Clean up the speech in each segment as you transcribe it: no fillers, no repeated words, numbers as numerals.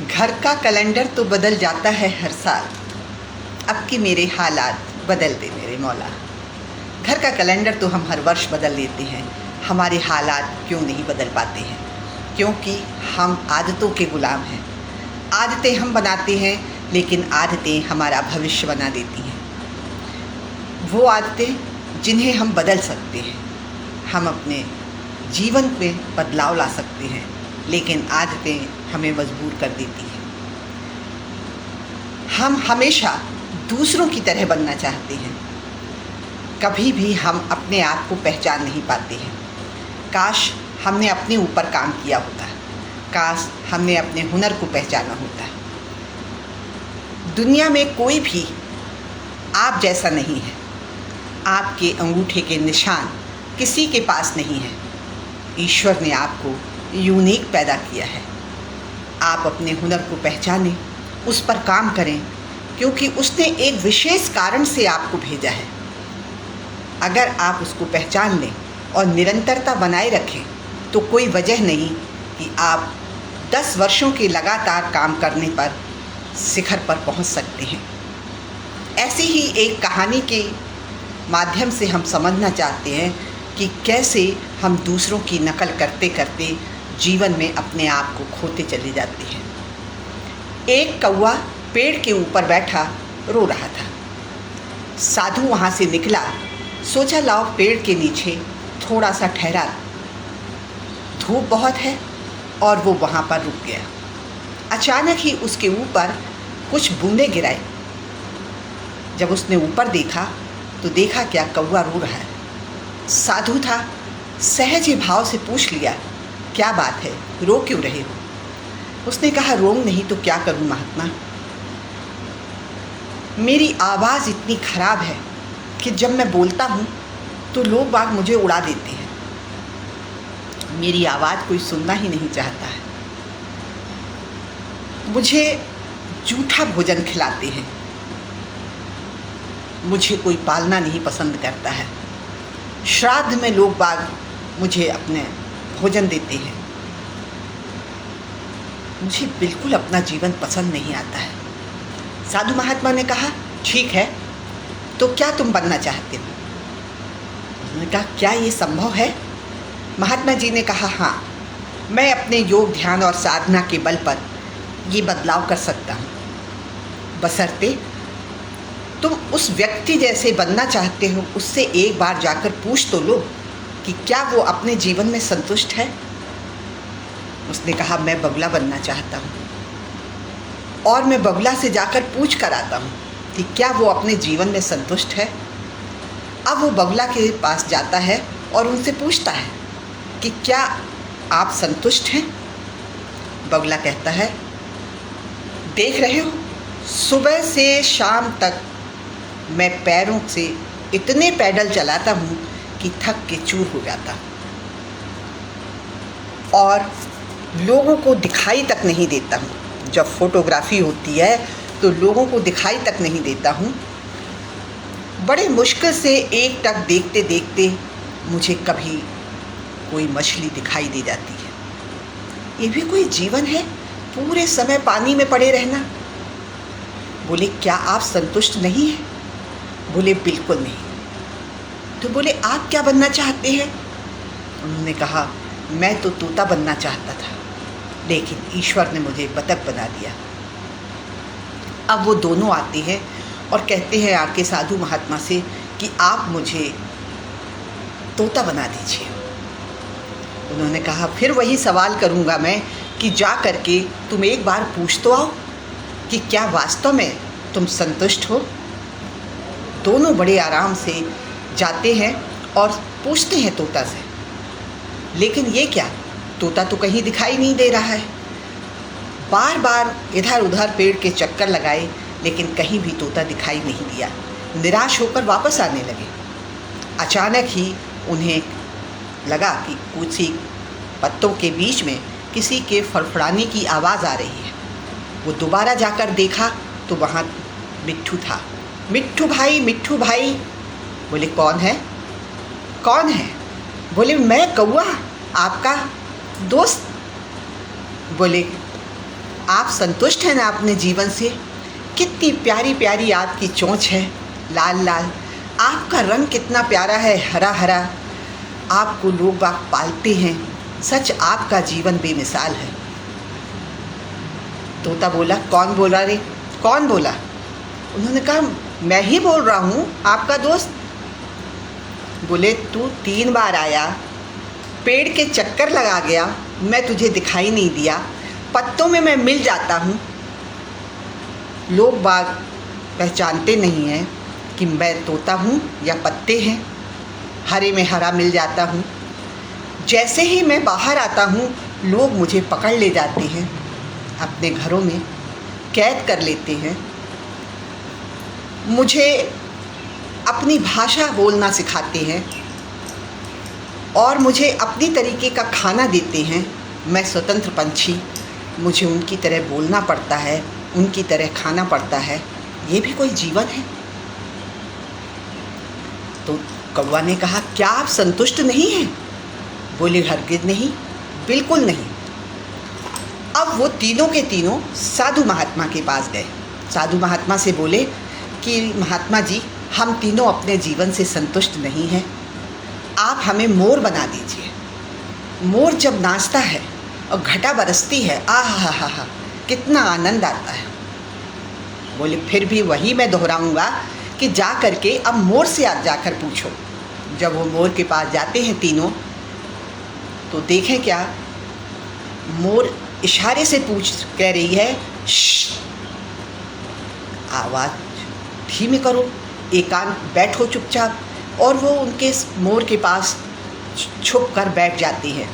घर का कैलेंडर तो बदल जाता है हर साल, अब कि मेरे हालात बदल दे मेरे मौला। घर का कैलेंडर तो हम हर वर्ष बदल लेते हैं, हमारे हालात क्यों नहीं बदल पाते हैं? क्योंकि हम आदतों के गुलाम हैं। आदतें हम बनाते हैं, लेकिन आदतें हमारा भविष्य बना देती हैं। वो आदतें जिन्हें हम बदल सकते हैं, हम अपने जीवन में बदलाव ला सकते हैं, लेकिन आदतें हमें मजबूर कर देती हैं। हम हमेशा दूसरों की तरह बनना चाहते हैं, कभी भी हम अपने आप को पहचान नहीं पाते हैं। काश हमने अपने ऊपर काम किया होता, काश हमने अपने हुनर को पहचाना होता। दुनिया में कोई भी आप जैसा नहीं है, आपके अंगूठे के निशान किसी के पास नहीं है। ईश्वर ने आपको यूनिक पैदा किया है। आप अपने हुनर को पहचानें, उस पर काम करें, क्योंकि उसने एक विशेष कारण से आपको भेजा है। अगर आप उसको पहचान लें और निरंतरता बनाए रखें, तो कोई वजह नहीं कि आप 10 वर्षों के लगातार काम करने पर शिखर पर पहुंच सकते हैं। ऐसी ही एक कहानी के माध्यम से हम समझना चाहते हैं कि कैसे हम दूसरों की नकल करते करते जीवन में अपने आप को खोते चले जाते हैं। एक कौवा पेड़ के ऊपर बैठा रो रहा था। साधु वहाँ से निकला, सोचा लाओ पेड़ के नीचे थोड़ा सा ठहरा, धूप बहुत है, और वो वहाँ पर रुक गया। अचानक ही उसके ऊपर कुछ बूंदें गिराई। जब उसने ऊपर देखा तो देखा क्या, कौवा रो रहा है। साधु था, सहज ही भाव से पूछ लिया, क्या बात है, रो क्यों रहे हो? उसने कहा, रोऊं नहीं तो क्या करूं महात्मा, मेरी आवाज़ इतनी खराब है कि जब मैं बोलता हूँ तो लोग बाग मुझे उड़ा देते हैं। मेरी आवाज़ कोई सुनना ही नहीं चाहता है। मुझे जूठा भोजन खिलाते हैं, मुझे कोई पालना नहीं पसंद करता है। श्राद्ध में लोग बाग मुझे अपने भोजन देते हैं। मुझे बिल्कुल अपना जीवन पसंद नहीं आता है। साधु महात्मा ने कहा, ठीक है, तो क्या तुम बनना चाहते हो? उन्होंने कहा, क्या ये संभव है? महात्मा जी ने कहा, हाँ, मैं अपने योग, ध्यान और साधना के बल पर ये बदलाव कर सकता हूँ, बशर्ते तुम उस व्यक्ति जैसे बनना चाहते हो उससे एक बार जाकर पूछ तो लो कि क्या वो अपने जीवन में संतुष्ट है। उसने कहा, मैं बगुला बनना चाहता हूँ, और मैं बगुला से जाकर पूछ कर आता हूँ कि क्या वो अपने जीवन में संतुष्ट है। अब वो बगुला के पास जाता है और उनसे पूछता है कि क्या आप संतुष्ट हैं? बगुला कहता है, देख रहे हो, सुबह से शाम तक मैं पैरों से इतने पैडल चलाता हूँ कि थक के चूर हो जाता, और लोगों को दिखाई तक नहीं देता हूँ। जब फोटोग्राफी होती है तो लोगों को दिखाई तक नहीं देता हूँ। बड़े मुश्किल से एक टक देखते देखते मुझे कभी कोई मछली दिखाई दे जाती है। ये भी कोई जीवन है, पूरे समय पानी में पड़े रहना? बोले, क्या आप संतुष्ट नहीं हैं? बोले, बिल्कुल नहीं। तो बोले, आप क्या बनना चाहते हैं? उन्होंने कहा, मैं तो तोता बनना चाहता था, लेकिन ईश्वर ने मुझे बतख बना दिया। अब वो दोनों आते हैं और कहते हैं आके साधु महात्मा से कि आप मुझे तोता बना दीजिए। उन्होंने कहा, फिर वही सवाल करूँगा मैं कि जा करके तुम एक बार पूछ तो आओ कि क्या वास्तव में तुम संतुष्ट हो। दोनों बड़े आराम से जाते हैं और पूछते हैं तोता से, लेकिन ये क्या, तोता तो कहीं दिखाई नहीं दे रहा है। बार बार इधर उधर पेड़ के चक्कर लगाए, लेकिन कहीं भी तोता दिखाई नहीं दिया। निराश होकर वापस आने लगे। अचानक ही उन्हें लगा कि कुछ ही पत्तों के बीच में किसी के फड़फड़ाने की आवाज़ आ रही है। वो दोबारा जाकर देखा तो वहाँ मिट्ठू था। मिट्ठू भाई, मिट्ठू भाई। बोले, कौन है? कौन है? बोले, मैं कौवा, आपका दोस्त। बोले, आप संतुष्ट हैं ना अपने जीवन से? कितनी प्यारी प्यारी आपकी चोंच है, लाल लाल। आपका रंग कितना प्यारा है, हरा हरा। आपको लोग बाग पालते हैं। सच आपका जीवन बेमिसाल है। तोता बोला, कौन बोला रे? कौन बोला? उन्होंने कहा, मैं ही बोल रहा हूँ, आपका दोस्त। बोले, तू 3 बार आया, पेड़ के चक्कर लगा गया, मैं तुझे दिखाई नहीं दिया। पत्तों में मैं मिल जाता हूँ, लोग बाग पहचानते नहीं हैं कि मैं तोता हूँ या पत्ते हैं। हरे में हरा मिल जाता हूँ। जैसे ही मैं बाहर आता हूँ, लोग मुझे पकड़ ले जाते हैं, अपने घरों में कैद कर लेते हैं। मुझे अपनी भाषा बोलना सिखाते हैं और मुझे अपनी तरीके का खाना देते हैं। मैं स्वतंत्र पंछी, मुझे उनकी तरह बोलना पड़ता है, उनकी तरह खाना पड़ता है। ये भी कोई जीवन है? तो कौवा ने कहा, क्या आप संतुष्ट नहीं हैं? बोले, हरगिज़ नहीं, बिल्कुल नहीं। अब वो तीनों के तीनों साधु महात्मा के पास गए। साधु महात्मा से बोले कि महात्मा जी, हम तीनों अपने जीवन से संतुष्ट नहीं हैं, आप हमें मोर बना दीजिए। मोर जब नाचता है और घटा बरसती है, आहा हा हा, कितना आनंद आता है। बोले, फिर भी वही मैं दोहराऊंगा कि जा करके अब मोर से आप जाकर पूछो। जब वो मोर के पास जाते हैं तीनों, तो देखें क्या, मोर इशारे से कह रही है, श्श, आवाज़ धीमी करो, एकांत बैठो चुपचाप। और वो उनके मोर के पास छुप कर बैठ जाती है।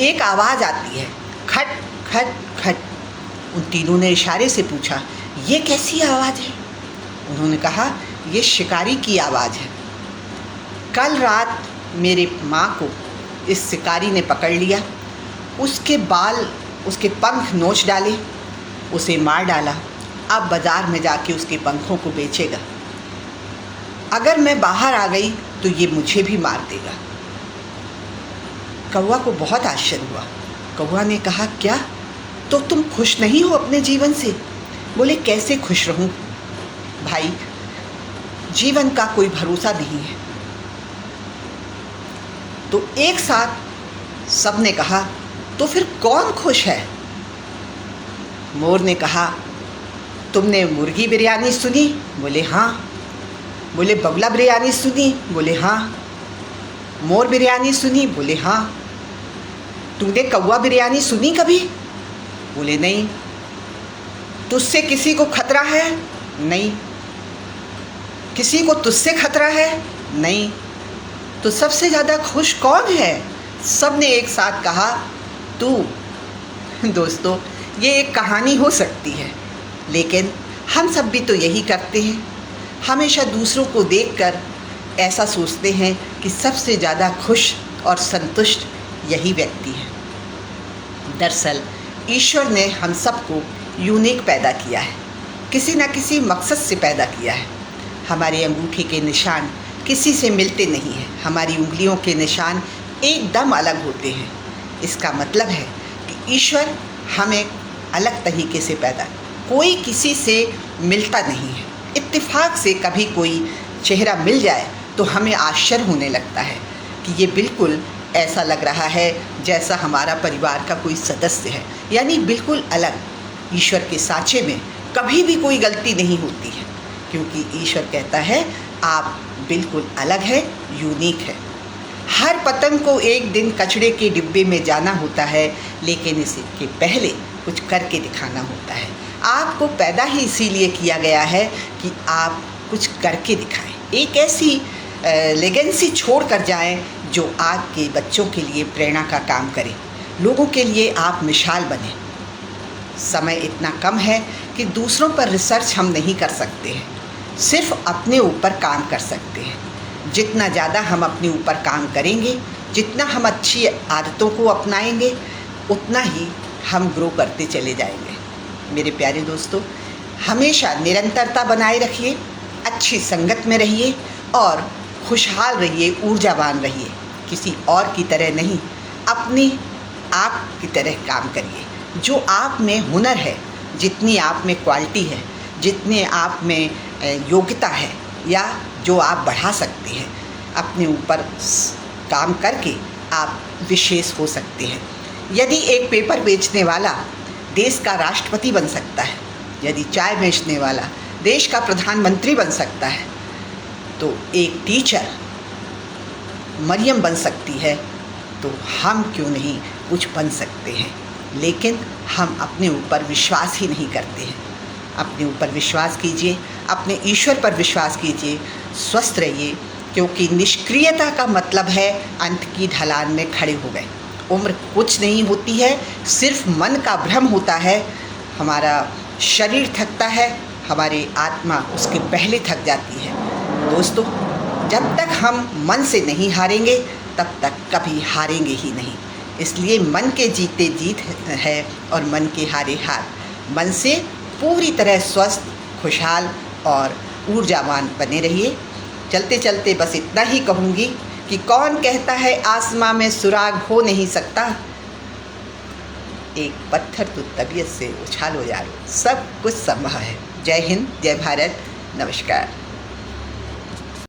एक आवाज़ आती है, खट खट खट। उन तीनों ने इशारे से पूछा, ये कैसी आवाज़ है? उन्होंने कहा, ये शिकारी की आवाज़ है। कल रात मेरे माँ को इस शिकारी ने पकड़ लिया, उसके बाल, उसके पंख नोच डाले, उसे मार डाला। अब बाज़ार में जाके उसके पंखों को बेचेगा। अगर मैं बाहर आ गई तो ये मुझे भी मार देगा। कौवा को बहुत आश्चर्य हुआ। कौवा ने कहा, क्या तो तुम खुश नहीं हो अपने जीवन से? बोले, कैसे खुश रहूं भाई, जीवन का कोई भरोसा नहीं है। तो एक साथ सब ने कहा, तो फिर कौन खुश है? मोर ने कहा, तुमने मुर्गी बिरयानी सुनी? बोले, हाँ। बोले, बगुला बिरयानी सुनी? बोले, हाँ। मोर बिरयानी सुनी? बोले, हाँ। तुमने कौवा बिरयानी सुनी कभी? बोले, नहीं। तुझसे किसी को खतरा है? नहीं। किसी को तुझसे खतरा है? नहीं। तो सबसे ज़्यादा खुश कौन है? सब ने एक साथ कहा, तू। दोस्तों, ये एक कहानी हो सकती है, लेकिन हम सब भी तो यही करते हैं। हमेशा दूसरों को देखकर ऐसा सोचते हैं कि सबसे ज़्यादा खुश और संतुष्ट यही व्यक्ति है। दरअसल ईश्वर ने हम सबको यूनिक पैदा किया है, किसी न किसी मकसद से पैदा किया है। हमारे अंगूठे के निशान किसी से मिलते नहीं हैं, हमारी उंगलियों के निशान एकदम अलग होते हैं। इसका मतलब है कि ईश्वर हमें अलग तरीके से पैदा, कोई किसी से मिलता नहीं है। इत्तेफाक से कभी कोई चेहरा मिल जाए तो हमें आश्चर्य होने लगता है कि ये बिल्कुल ऐसा लग रहा है जैसा हमारा परिवार का कोई सदस्य है, यानी बिल्कुल अलग। ईश्वर के साँचे में कभी भी कोई गलती नहीं होती है, क्योंकि ईश्वर कहता है आप बिल्कुल अलग है, यूनिक है। हर पतंग को एक दिन कचड़े के डिब्बे में जाना होता है, लेकिन इसके पहले कुछ करके दिखाना होता है। आपको पैदा ही इसीलिए किया गया है कि आप कुछ करके दिखाएं, एक ऐसी लेगेंसी छोड़ कर जाएँ जो आज के बच्चों के लिए प्रेरणा का काम करे, लोगों के लिए आप मिसाल बने। समय इतना कम है कि दूसरों पर रिसर्च हम नहीं कर सकते हैं, सिर्फ अपने ऊपर काम कर सकते हैं। जितना ज़्यादा हम अपने ऊपर काम करेंगे, जितना हम अच्छी आदतों को अपनाएंगे, उतना ही हम ग्रो करते चले जाएंगे। मेरे प्यारे दोस्तों, हमेशा निरंतरता बनाए रखिए, अच्छी संगत में रहिए और खुशहाल रहिए, ऊर्जावान रहिए। किसी और की तरह नहीं, अपनी आप की तरह काम करिए। जो आप में हुनर है जितनी आप में क्वालिटी है, जितने आप में योग्यता है या जो आप बढ़ा सकते हैं, अपने ऊपर काम करके आप विशेष हो सकते हैं। यदि एक पेपर बेचने वाला देश का राष्ट्रपति बन सकता है, यदि चाय बेचने वाला देश का प्रधानमंत्री बन सकता है, तो एक टीचर मरियम बन सकती है, तो हम क्यों नहीं कुछ बन सकते हैं। लेकिन हम अपने ऊपर विश्वास ही नहीं करते हैं। अपने ऊपर विश्वास कीजिए, अपने ईश्वर पर विश्वास कीजिए, स्वस्थ रहिए, क्योंकि निष्क्रियता का मतलब है अंत की ढलान में खड़े हो गए। उम्र कुछ नहीं होती है, सिर्फ मन का भ्रम होता है। हमारा शरीर थकता है, हमारी आत्मा उसके पहले थक जाती है। दोस्तों, जब तक हम मन से नहीं हारेंगे तब तक कभी हारेंगे ही नहीं। इसलिए मन के जीते जीत है और मन के हारे हार। मन से पूरी तरह स्वस्थ, खुशहाल और ऊर्जावान बने रहिए। चलते चलते बस इतना ही कहूँगी कि कौन कहता है आसमां में सुराग हो नहीं सकता। एक पत्थर तो तबीयत से उछालो यारो, सब कुछ संभव है। जय हिंद, जय भारत, नमस्कार।